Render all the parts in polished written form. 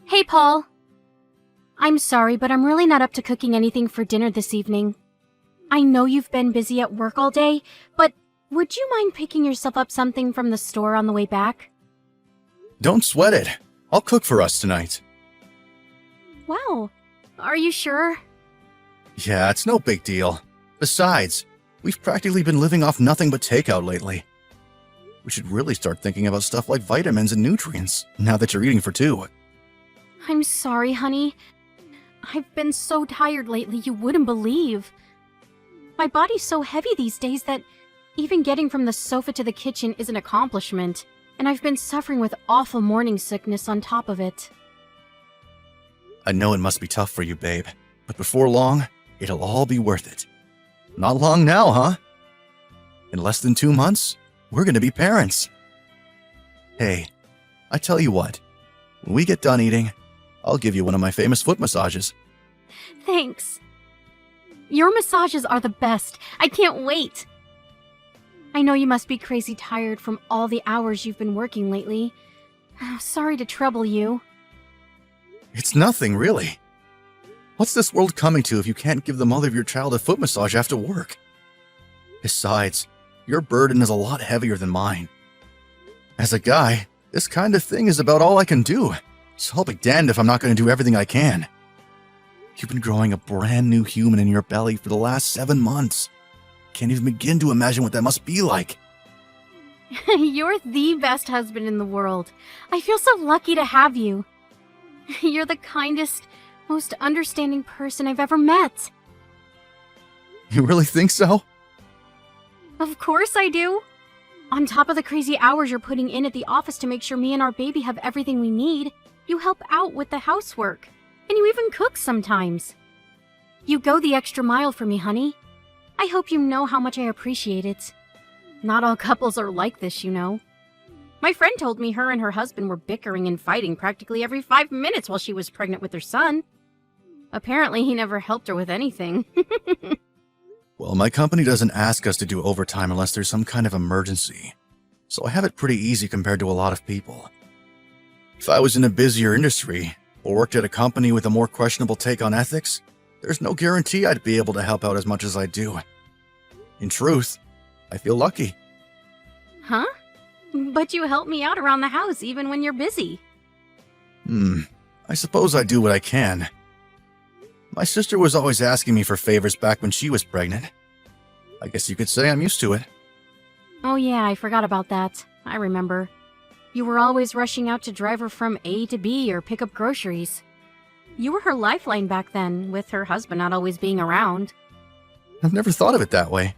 Hey, Paul. I'm sorry, but I'm really not up to cooking anything for dinner this evening. I know you've been busy at work all day, but would you mind picking yourself up something from the store on the way back? Don't sweat it. I'll cook for us tonight. Wow. Are you sure? Yeah, it's no big deal. Besides, we've practically been living off nothing but takeout lately. We should really start thinking about stuff like vitamins and nutrients, now that you're eating for two. I'm sorry, honey. I've been so tired lately you wouldn't believe. My body's so heavy these days that even getting from the sofa to the kitchen is an accomplishment, and I've been suffering with awful morning sickness on top of it. I know it must be tough for you, babe, but before long, it'll all be worth it. Not long now, huh? In less than 2 months, we're gonna be parents. Hey, I tell you what, when we get done eating, I'll give you one of my famous foot massages. Thanks. Your massages are the best. I can't wait. I know you must be crazy tired from all the hours you've been working lately. Sorry to trouble you. It's nothing, really. What's this world coming to if you can't give the mother of your child a foot massage after work? Besides, your burden is a lot heavier than mine. As a guy, this kind of thing is about all I can do, so I'll be damned if I'm not going to do everything I can. You've been growing a brand new human in your belly for the last 7 months. Can't even begin to imagine what that must be like. You're the best husband in the world. I feel so lucky to have you. You're the kindest, most understanding person I've ever met. You really think so? Of course I do. On top of the crazy hours you're putting in at the office to make sure me and our baby have everything we need, you help out with the housework. And you even cook sometimes. You go the extra mile for me, honey. I hope you know how much I appreciate it. Not all couples are like this, you know. My friend told me her and her husband were bickering and fighting practically every 5 minutes while she was pregnant with their son. Apparently, he never helped her with anything. Well, my company doesn't ask us to do overtime unless there's some kind of emergency, so I have it pretty easy compared to a lot of people. If I was in a busier industry, or worked at a company with a more questionable take on ethics, there's no guarantee I'd be able to help out as much as I do. In truth, I feel lucky. Huh? But you help me out around the house even when you're busy. I suppose I do what I can. My sister was always asking me for favors back when she was pregnant. I guess you could say I'm used to it. Oh yeah, I forgot about that. I remember. You were always rushing out to drive her from A to B or pick up groceries. You were her lifeline back then, with her husband not always being around. I've never thought of it that way,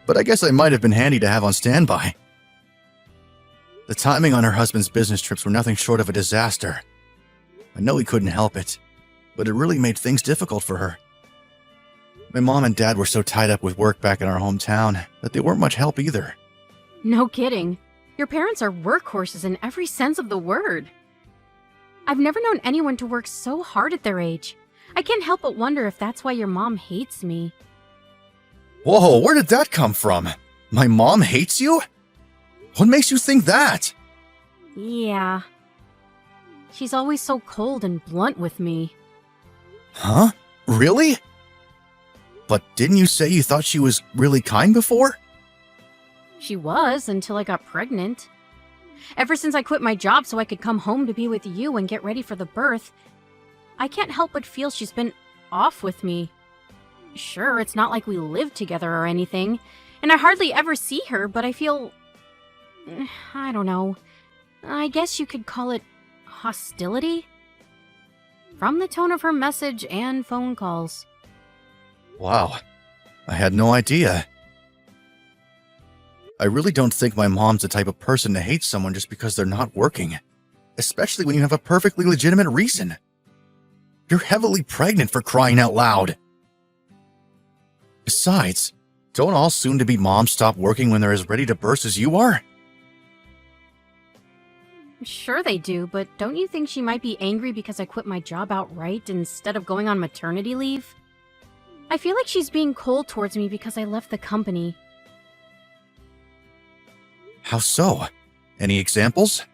but I guess I might have been handy to have on standby. The timing on her husband's business trips were nothing short of a disaster. I know he couldn't help it, but it really made things difficult for her. My mom and dad were so tied up with work back in our hometown that they weren't much help either. No kidding. Your parents are workhorses in every sense of the word. I've never known anyone to work so hard at their age. I can't help but wonder if that's why your mom hates me. Whoa, where did that come from? My mom hates you? What makes you think that? Yeah. She's always so cold and blunt with me. Huh? Really? But didn't you say you thought she was really kind before? She was, until I got pregnant. Ever since I quit my job so I could come home to be with you and get ready for the birth, I can't help but feel she's been off with me. Sure, it's not like we live together or anything, and I hardly ever see her, but I feel... I don't know. I guess you could call it hostility? From the tone of her message and phone calls. Wow, I had no idea. I really don't think my mom's the type of person to hate someone just because they're not working, especially when you have a perfectly legitimate reason. You're heavily pregnant, for crying out loud. Besides, don't all soon-to-be moms stop working when they're as ready to burst as you are? Sure they do, but don't you think she might be angry because I quit my job outright instead of going on maternity leave? I feel like she's being cold towards me because I left the company. How so? Any examples?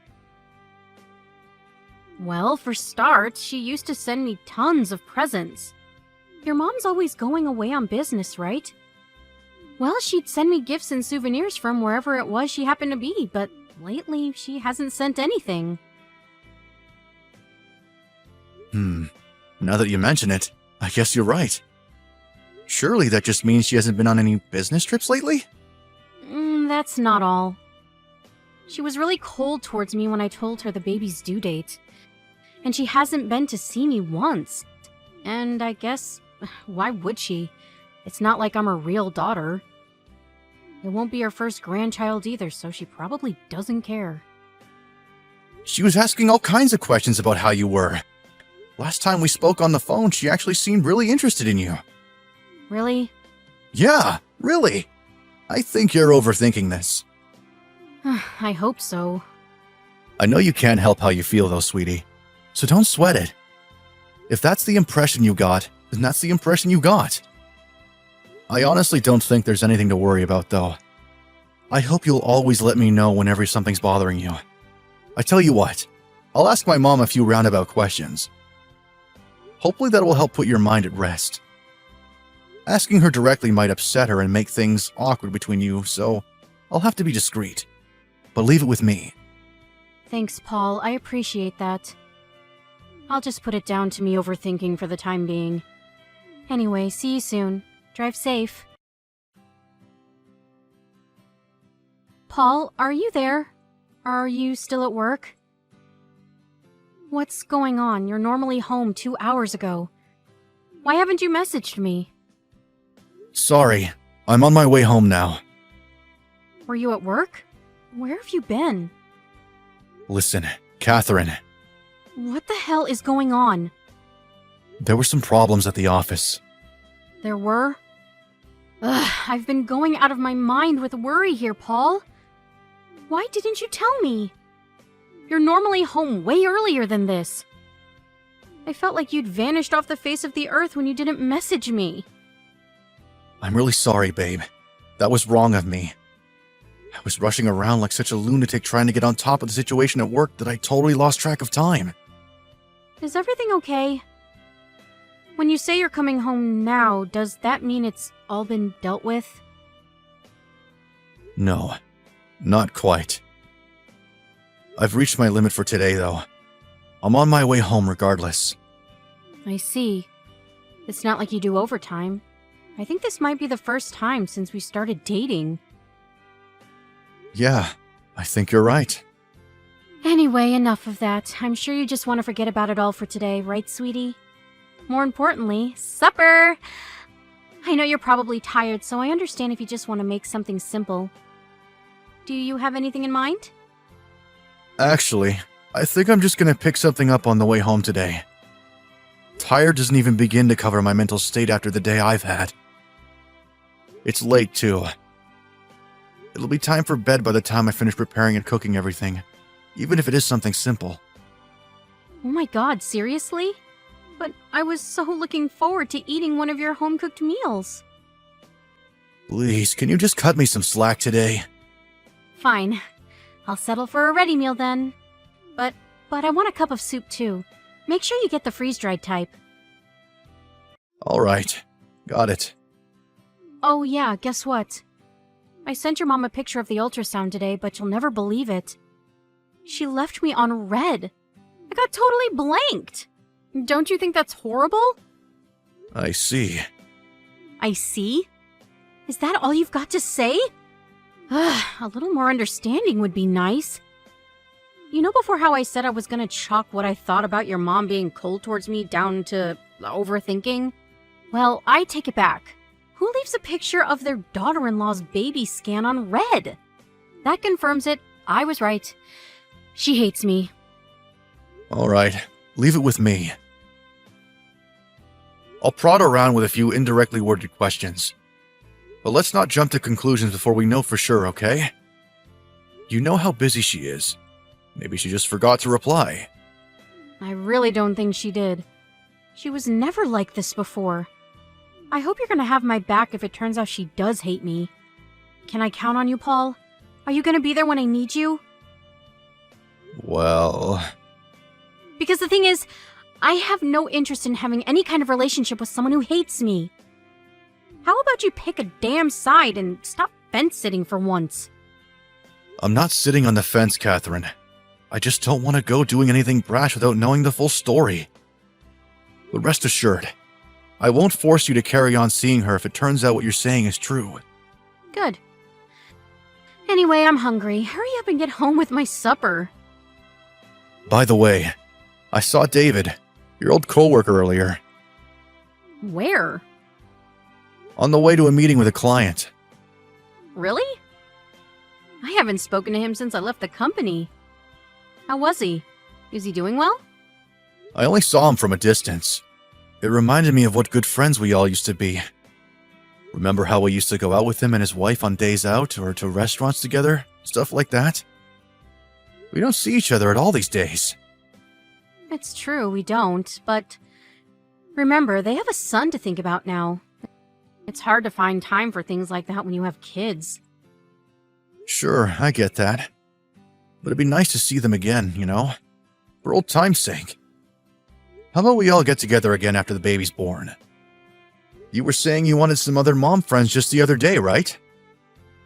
Well, for starts, she used to send me tons of presents. Your mom's always going away on business, right? Well, she'd send me gifts and souvenirs from wherever it was she happened to be, but lately she hasn't sent anything. Now that you mention it, I guess you're right. Surely that just means she hasn't been on any business trips lately? That's not all. She was really cold towards me when I told her the baby's due date. And she hasn't been to see me once. And I guess, why would she? It's not like I'm her real daughter. It won't be her first grandchild either, so she probably doesn't care. She was asking all kinds of questions about how you were. Last time we spoke on the phone, she actually seemed really interested in you. Really? Yeah, really. I think you're overthinking this. I hope so. I know you can't help how you feel though, sweetie. So don't sweat it. If that's the impression you got, then that's the impression you got. I honestly don't think there's anything to worry about though. I hope you'll always let me know whenever something's bothering you. I tell you what, I'll ask my mom a few roundabout questions. Hopefully that will help put your mind at rest. Asking her directly might upset her and make things awkward between you, so I'll have to be discreet. But leave it with me. Thanks, Paul. I appreciate that. I'll just put it down to me overthinking for the time being. Anyway, see you soon. Drive safe. Paul, are you there? Are you still at work? What's going on? You're normally home 2 hours ago. Why haven't you messaged me? Sorry, I'm on my way home now. Were you at work? Where have you been? Listen, Catherine, What the hell is going on? there were some problems at the office. There were? Ugh, I've been going out of my mind with worry here, Paul. Why didn't you tell me? You're normally home way earlier than this. I felt like you'd vanished off the face of the earth when you didn't message me. I'm really sorry, babe. That was wrong of me. I was rushing around like such a lunatic trying to get on top of the situation at work that I totally lost track of time. Is everything okay? When you say you're coming home now, does that mean it's all been dealt with? No, not quite. I've reached my limit for today, though. I'm on my way home regardless. I see. It's not like you do overtime. I think this might be the first time since we started dating. Yeah, I think you're right. Anyway, enough of that. I'm sure you just want to forget about it all for today, right, sweetie? More importantly, supper! I know you're probably tired, so I understand if you just want to make something simple. Do you have anything in mind? Actually, I think I'm just gonna pick something up on the way home today. Tired doesn't even begin to cover my mental state after the day I've had. It's late, too. It'll be time for bed by the time I finish preparing and cooking everything, even if it is something simple. Oh my god, seriously? But I was so looking forward to eating one of your home-cooked meals. Please, can you just cut me some slack today? Fine. I'll settle for a ready meal then. But I want a cup of soup too. Make sure you get the freeze-dried type. Alright, got it. Oh yeah, guess what? I sent your mom a picture of the ultrasound today, but you'll never believe it. She left me on red. I got totally blanked. Don't you think that's horrible? I see. I see? Is that all you've got to say? Ugh, a little more understanding would be nice. You know before how I said I was gonna chalk what I thought about your mom being cold towards me down to overthinking? Well, I take it back. Who leaves a picture of their daughter-in-law's baby scan on red? That confirms it. I was right. She hates me. Alright, leave it with me. I'll prod around with a few indirectly worded questions. But let's not jump to conclusions before we know for sure, okay? You know how busy she is. Maybe she just forgot to reply. I really don't think she did. She was never like this before. I hope you're gonna have my back if it turns out she does hate me. Can I count on you, Paul? Are you gonna be there when I need you? Well... Because the thing is, I have no interest in having any kind of relationship with someone who hates me. How about you pick a damn side and stop fence-sitting for once? I'm not sitting on the fence, Catherine. I just don't want to go doing anything brash without knowing the full story. But rest assured, I won't force you to carry on seeing her if it turns out what you're saying is true. Good. Anyway, I'm hungry. Hurry up and get home with my supper. By the way, I saw David, your old coworker, earlier, Where? on the way to a meeting with a client. Really? I haven't spoken to him since I left the company. How was he? Is he doing well? I only saw him from a distance. It reminded me of what good friends we all used to be. Remember how we used to go out with him and his wife on days out or to restaurants together? Stuff like that? We don't see each other at all these days. It's true, we don't, but remember, they have a son to think about now. It's hard to find time for things like that when you have kids. Sure, I get that. But it'd be nice to see them again, you know? For old time's sake. How about we all get together again after the baby's born? You were saying you wanted some other mom friends just the other day, right?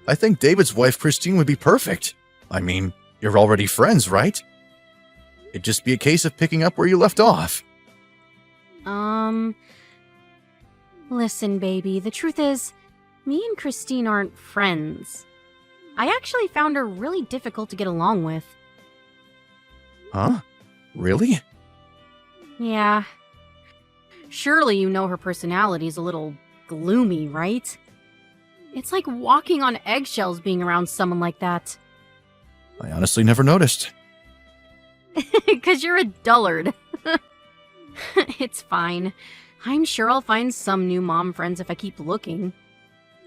I think David's wife, Christine, would be perfect. I mean, you're already friends, right? It'd just be a case of picking up where you left off. Listen, baby, the truth is, me and Christine aren't friends. I actually found her really difficult to get along with. Huh? Really? Yeah. Surely you know her personality's a little gloomy, right? It's like walking on eggshells being around someone like that. I honestly never noticed. 'Cause you're a dullard. It's fine. I'm sure I'll find some new mom friends if I keep looking.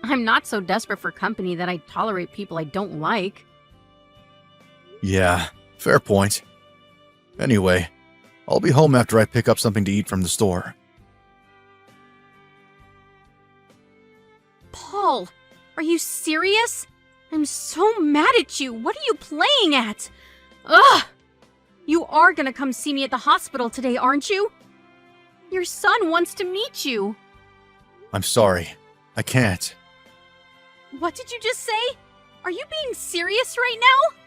I'm not so desperate for company that I tolerate people I don't like. Yeah, fair point. Anyway, I'll be home after I pick up something to eat from the store. Paul, are you serious? I'm so mad at you. What are you playing at? Ugh! You are gonna come see me at the hospital today, aren't you? Your son wants to meet you. I'm sorry. I can't. What did you just say? Are you being serious right now?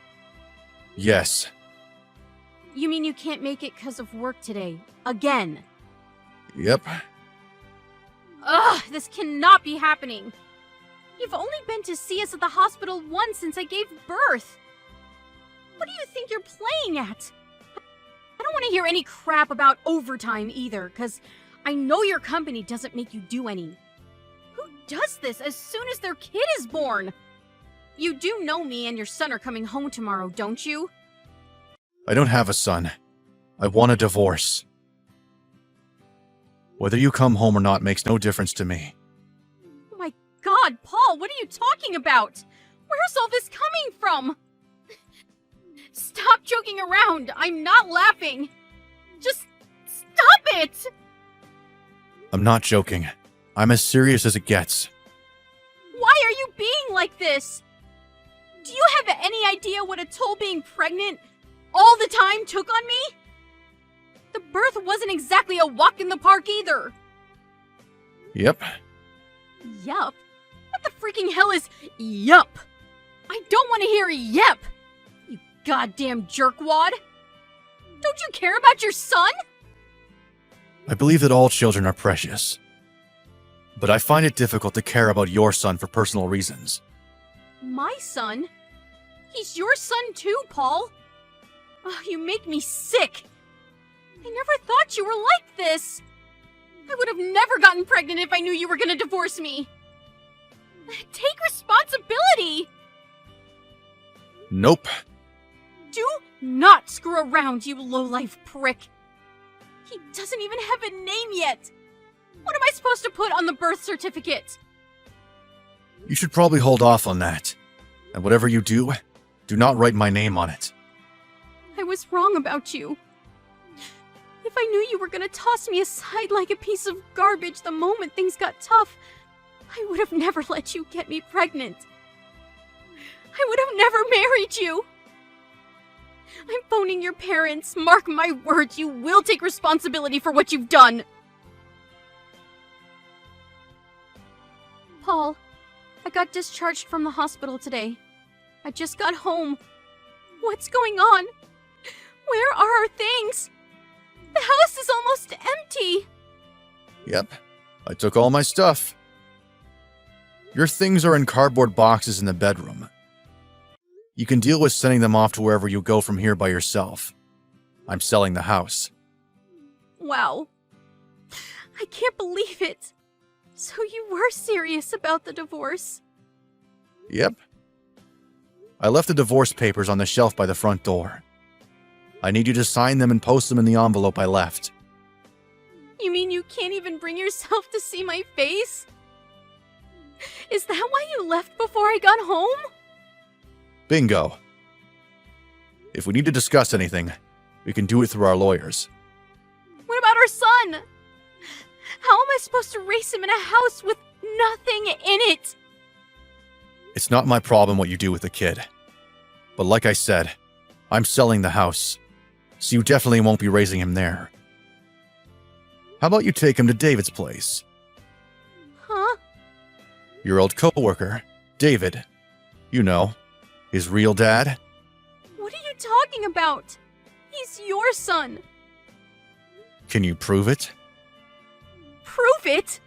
Yes. You mean you can't make it because of work today? Again? Yep. Ugh, this cannot be happening. You've only been to see us at the hospital once since I gave birth. What do you think you're playing at? I don't want to hear any crap about overtime either, because I know your company doesn't make you do any. Who does this as soon as their kid is born? You do know me and your son are coming home tomorrow, don't you? I don't have a son. I want a divorce. Whether you come home or not makes no difference to me. Oh my god, Paul, what are you talking about? Where's all this coming from? Stop joking around. I'm not laughing. Just stop it! I'm not joking. I'm as serious as it gets. Why are you being like this? Do you have any idea what a toll being pregnant all the time took on me? The birth wasn't exactly a walk in the park either. Yep. Yup? What the freaking hell is yup? I don't want to hear yep. You goddamn jerkwad. Don't you care about your son? I believe that all children are precious. But I find it difficult to care about your son for personal reasons. My son? He's your son too, Paul. Oh, you make me sick. I never thought you were like this. I would have never gotten pregnant if I knew you were gonna divorce me. Take responsibility. Nope. Do not screw around, you lowlife prick. He doesn't even have a name yet. What am I supposed to put on the birth certificate? You should probably hold off on that. And whatever you do not write my name on it. I was wrong about you. If I knew you were gonna toss me aside like a piece of garbage the moment things got tough, I would have never let you get me pregnant. I would have never married you. I'm phoning your parents. Mark my words, you will take responsibility for what you've done. Paul, I got discharged from the hospital today. I just got home. What's going on? Where are our things? The house is almost empty. Yep, I took all my stuff. Your things are in cardboard boxes in the bedroom. You can deal with sending them off to wherever you go from here by yourself. I'm selling the house. Wow. I can't believe it. So you were serious about the divorce? Yep. I left the divorce papers on the shelf by the front door. I need you to sign them and post them in the envelope I left. You mean you can't even bring yourself to see my face? Is that why you left before I got home? Bingo. If we need to discuss anything, we can do it through our lawyers. What about our son? How am I supposed to raise him in a house with nothing in it? It's not my problem what you do with the kid. But like I said, I'm selling the house, so you definitely won't be raising him there. How about you take him to David's place? Huh? Your old coworker, David. You know, his real dad. What are you talking about? He's your son. Can you prove it? Prove it?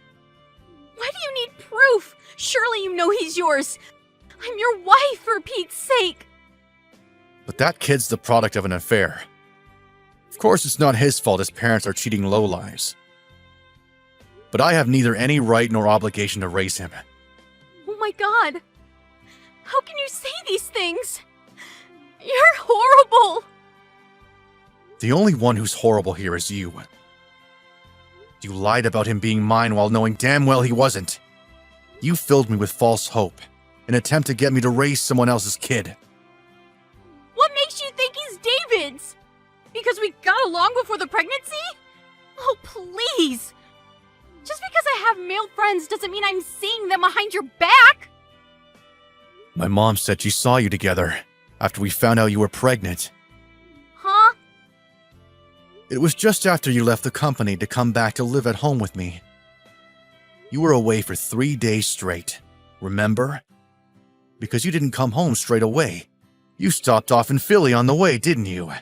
Why do you need proof? Surely you know he's yours. I'm your wife, for Pete's sake. But that kid's the product of an affair. Of course, it's not his fault his parents are cheating lowlives. But I have neither any right nor obligation to raise him. Oh my god. How can you say these things? You're horrible. The only one who's horrible here is you. You lied about him being mine while knowing damn well he wasn't. You filled me with false hope, an attempt to get me to raise someone else's kid. What makes you think he's David's? Because we got along before the pregnancy? Oh, please. Just because I have male friends doesn't mean I'm seeing them behind your back. My mom said she saw you together after we found out you were pregnant. Huh? It was just after you left the company to come back to live at home with me. You were away for 3 days straight, remember? Because you didn't come home straight away. You stopped off in Philly on the way, didn't you?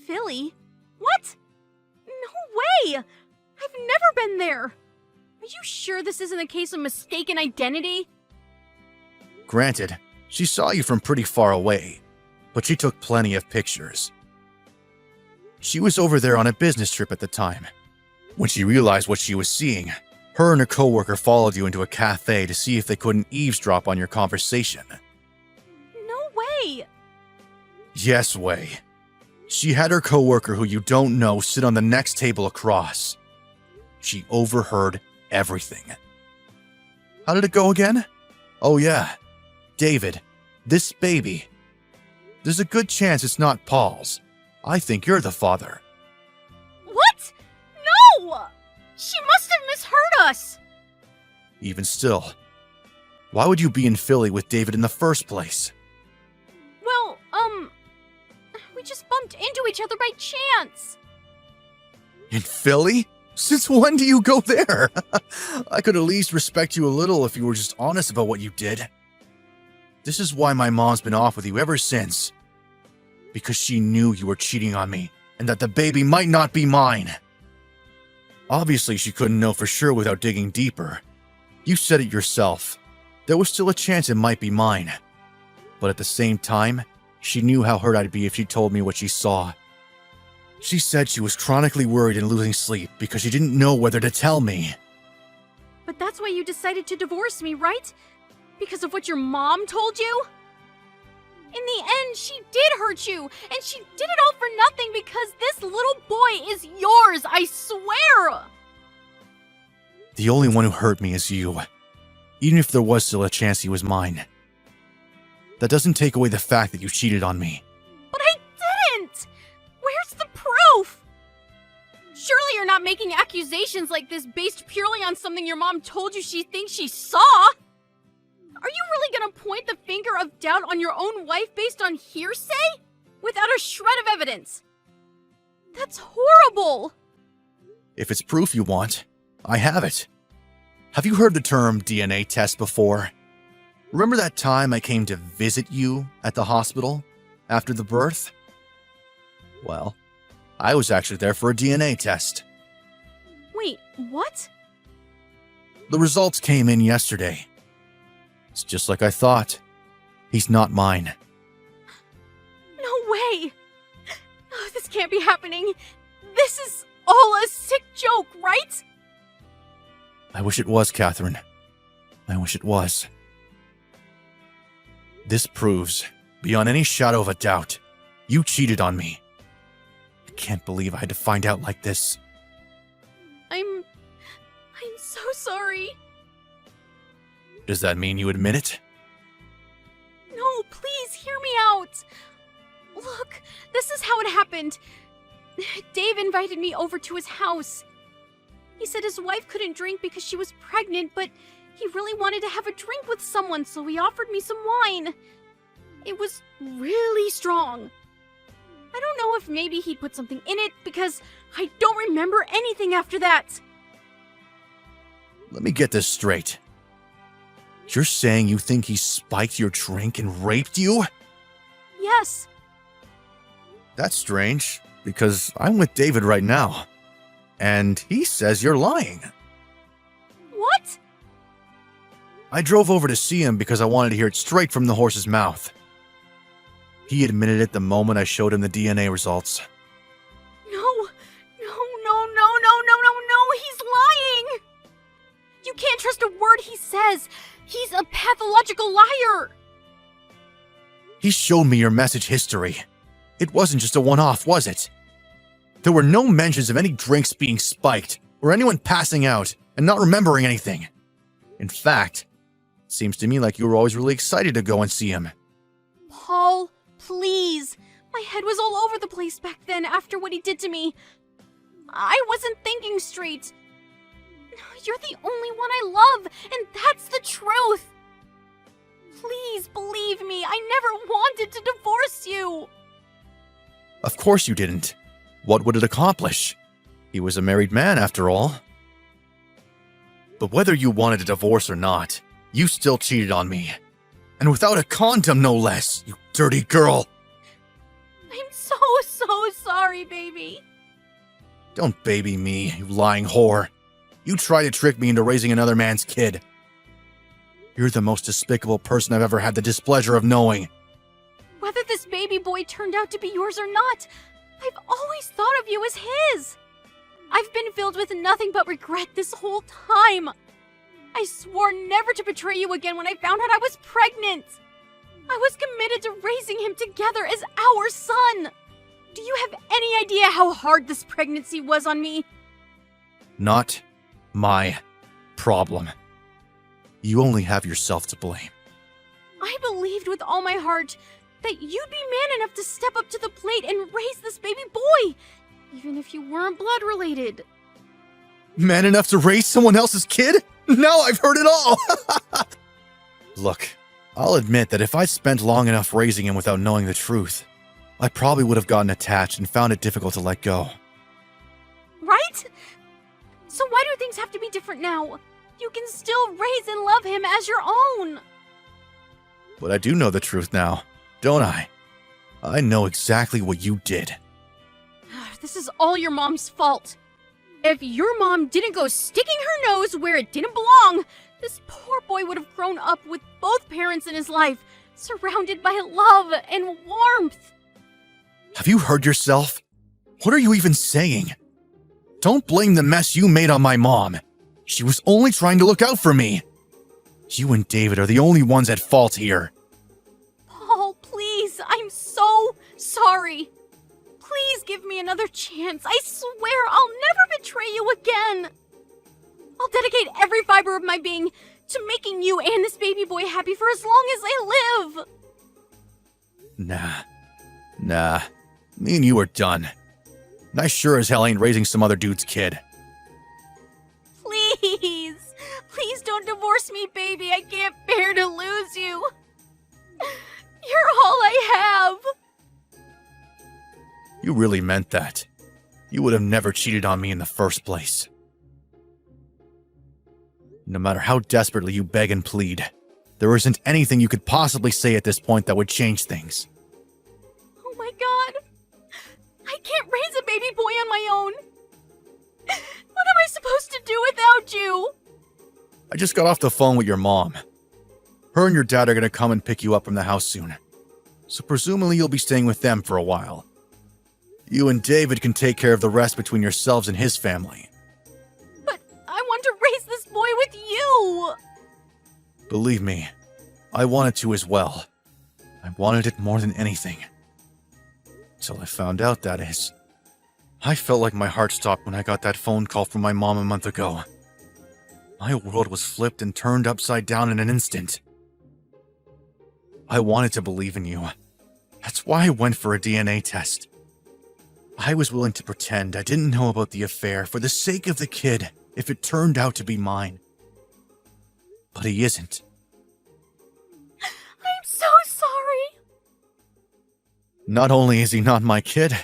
Philly? What? No way! I've never been there. Are you sure this isn't a case of mistaken identity? Granted, she saw you from pretty far away, but she took plenty of pictures. She was over there on a business trip at the time. When she realized what she was seeing, her and a coworker followed you into a cafe to see if they couldn't eavesdrop on your conversation. No way! Yes way. She had her coworker who you don't know sit on the next table across. She overheard everything. How did it go again? Oh yeah, David, this baby. There's a good chance it's not Paul's. I think you're the father. What? No! She must have misheard us! Even still, why would you be in Philly with David in the first place? Well, we just bumped into each other by chance. In Philly? Since when do you go there? I could at least respect you a little if you were just honest about what you did. This is why my mom's been off with you ever since. Because she knew you were cheating on me, and that the baby might not be mine. Obviously, she couldn't know for sure without digging deeper. You said it yourself. There was still a chance it might be mine. But at the same time, she knew how hurt I'd be if she told me what she saw. She said she was chronically worried and losing sleep because she didn't know whether to tell me. But that's why you decided to divorce me, right? Because of what your mom told you? In the end, she did hurt you, and she did it all for nothing because this little boy is yours, I swear! The only one who hurt me is you. Even if there was still a chance he was mine. That doesn't take away the fact that you cheated on me. But I didn't! Where's the proof? Surely you're not making accusations like this based purely on something your mom told you she thinks she saw? Are you really gonna point the finger of doubt on your own wife based on hearsay? without a shred of evidence. That's horrible! If it's proof you want, I have it. Have you heard the term DNA test before? Remember that time I came to visit you at the hospital after the birth? Well, I was actually there for a DNA test. Wait, what? The results came in yesterday. It's just like I thought. He's not mine. No way! Oh, this can't be happening. This is all a sick joke, right? I wish it was, Catherine. I wish it was. This proves, beyond any shadow of a doubt, you cheated on me. I can't believe I had to find out like this. I'm so sorry. Does that mean you admit it? No, please hear me out. Look, this is how it happened. Dave invited me over to his house. He said his wife couldn't drink because she was pregnant, but he really wanted to have a drink with someone, so he offered me some wine. It was really strong. I don't know if maybe he put something in it, because I don't remember anything after that. Let me get this straight. You're saying you think he spiked your drink and raped you? Yes. That's strange, because I'm with David right now. And he says you're lying. What? I drove over to see him because I wanted to hear it straight from the horse's mouth. He admitted it the moment I showed him the DNA results. No, he's lying! You can't trust a word he says. He's a pathological liar. He showed me your message history. It wasn't just a one-off, was it? There were no mentions of any drinks being spiked or anyone passing out and not remembering anything. In fact, it seems to me like you were always really excited to go and see him. Paul, please. My head was all over the place back then after what he did to me. I wasn't thinking straight. You're the only one I love, and that's the truth. Please believe me, I never wanted to divorce you. Of course you didn't. What would it accomplish? He was a married man, after all. But whether you wanted a divorce or not, you still cheated on me. And without a condom, no less, you dirty girl. I'm so sorry, baby. Don't baby me, you lying whore. You tried to trick me into raising another man's kid. You're the most despicable person I've ever had the displeasure of knowing. Whether this baby boy turned out to be yours or not, I've always thought of you as his. I've been filled with nothing but regret this whole time. I swore never to betray you again when I found out I was pregnant. I was committed to raising him together as our son. Do you have any idea how hard this pregnancy was on me? Not my problem. You only have yourself to blame. I believed with all my heart that you'd be man enough to step up to the plate and raise this baby boy, even if you weren't blood related. Man enough to raise someone else's kid? Now I've heard it all! Look, I'll admit that if I'd spent long enough raising him without knowing the truth, I probably would have gotten attached and found it difficult to let go. Right? So why do things have to be different now? You can still raise and love him as your own. But I do know the truth now, don't I? I know exactly what you did. This is all your mom's fault. If your mom didn't go sticking her nose where it didn't belong, this poor boy would have grown up with both parents in his life, surrounded by love and warmth. Have you heard yourself? What are you even saying? Don't blame the mess you made on my mom. She was only trying to look out for me. You and David are the only ones at fault here. Paul, please, I'm so sorry. Please give me another chance. I swear I'll never betray you again. I'll dedicate every fiber of my being to making you and this baby boy happy for as long as I live. Nah. Me and you are done. And I sure as hell ain't raising some other dude's kid. Please don't divorce me, baby. I can't bear to lose you. You're all I have. You really meant that. You would have never cheated on me in the first place. No matter how desperately you beg and plead, there isn't anything you could possibly say at this point that would change things. Oh my god! I can't raise a baby boy on my own! What am I supposed to do without you? I just got off the phone with your mom. Her and your dad are gonna come and pick you up from the house soon. So presumably you'll be staying with them for a while. You and David can take care of the rest between yourselves and his family. But I want to raise this boy with you! Believe me, I wanted to as well. I wanted it more than anything. Till I found out, that is. I felt like my heart stopped when I got that phone call from my mom a month ago. My world was flipped and turned upside down in an instant. I wanted to believe in you. That's why I went for a DNA test. I was willing to pretend I didn't know about the affair for the sake of the kid if it turned out to be mine. But he isn't. I'm so sorry. Not only is he not my kid,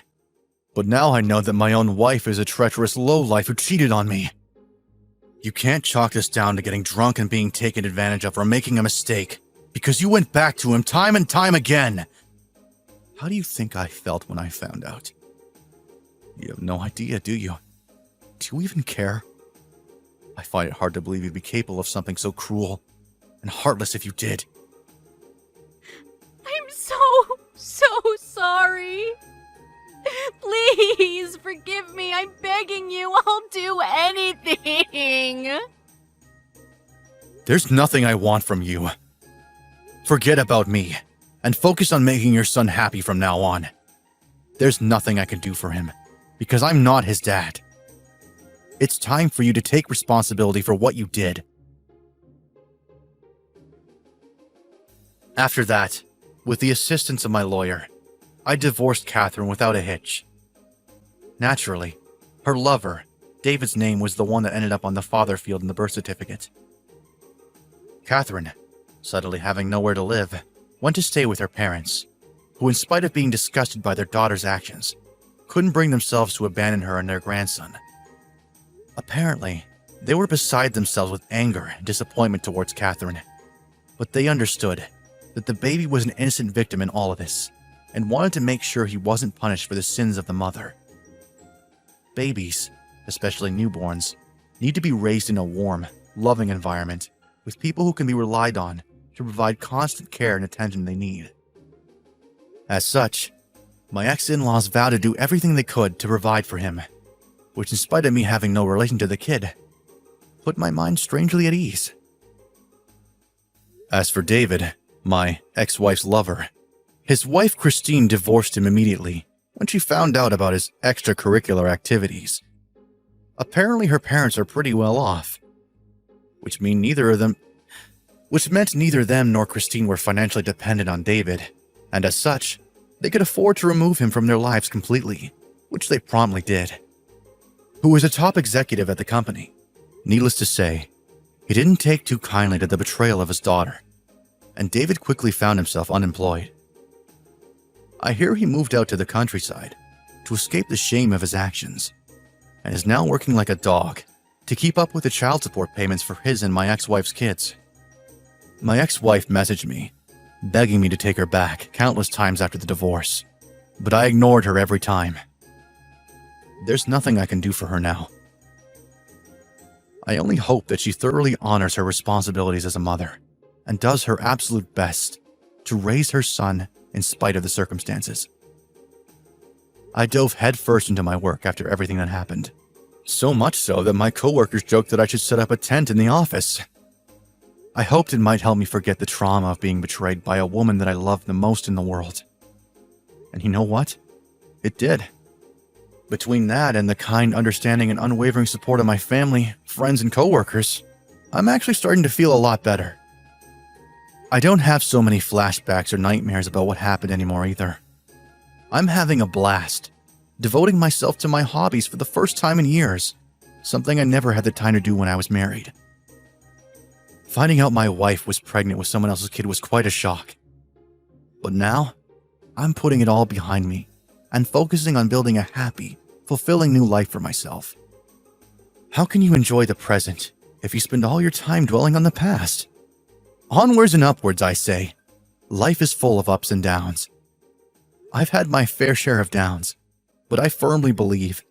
but now I know that my own wife is a treacherous lowlife who cheated on me. You can't chalk this down to getting drunk and being taken advantage of or making a mistake, because you went back to him time and time again. How do you think I felt when I found out? You have no idea, do you? Do you even care? I find it hard to believe you'd be capable of something so cruel and heartless if you did. I'm so sorry. Please forgive me. I'm begging you. I'll do anything. There's nothing I want from you. Forget about me and focus on making your son happy from now on. There's nothing I can do for him because I'm not his dad. It's time for you to take responsibility for what you did. After that, with the assistance of my lawyer, I divorced Catherine without a hitch. Naturally, her lover, David's name was the one that ended up on the father field in the birth certificate. Catherine, suddenly having nowhere to live, went to stay with her parents, who in spite of being disgusted by their daughter's actions, couldn't bring themselves to abandon her and their grandson. Apparently, they were beside themselves with anger and disappointment towards Catherine, but they understood that the baby was an innocent victim in all of this, and wanted to make sure he wasn't punished for the sins of the mother. Babies, especially newborns, need to be raised in a warm, loving environment with people who can be relied on to provide constant care and attention they need. As such, my ex-in-laws vowed to do everything they could to provide for him, which in spite of me having no relation to the kid, put my mind strangely at ease. As for David, my ex-wife's lover, his wife Christine divorced him immediately when she found out about his extracurricular activities. Apparently her parents are pretty well off, which meant neither them nor Christine were financially dependent on David, and as such, they could afford to remove him from their lives completely, which they promptly did. Who was a top executive at the company. Needless to say, he didn't take too kindly to the betrayal of his daughter, and David quickly found himself unemployed. I hear he moved out to the countryside to escape the shame of his actions, and is now working like a dog to keep up with the child support payments for his and my ex-wife's kids. My ex-wife messaged me, begging me to take her back countless times after the divorce, but I ignored her every time. There's nothing I can do for her now. I only hope that she thoroughly honors her responsibilities as a mother and does her absolute best to raise her son in spite of the circumstances. I dove headfirst into my work after everything that happened. So much so that my coworkers joked that I should set up a tent in the office. I hoped it might help me forget the trauma of being betrayed by a woman that I loved the most in the world. And you know what? It did. Between that and the kind understanding and unwavering support of my family, friends, and coworkers, I'm actually starting to feel a lot better. I don't have so many flashbacks or nightmares about what happened anymore either. I'm having a blast, devoting myself to my hobbies for the first time in years, something I never had the time to do when I was married. Finding out my wife was pregnant with someone else's kid was quite a shock. But now, I'm putting it all behind me and focusing on building a happy, fulfilling new life for myself. How can you enjoy the present if you spend all your time dwelling on the past? Onwards and upwards, I say. Life is full of ups and downs. I've had my fair share of downs, but I firmly believe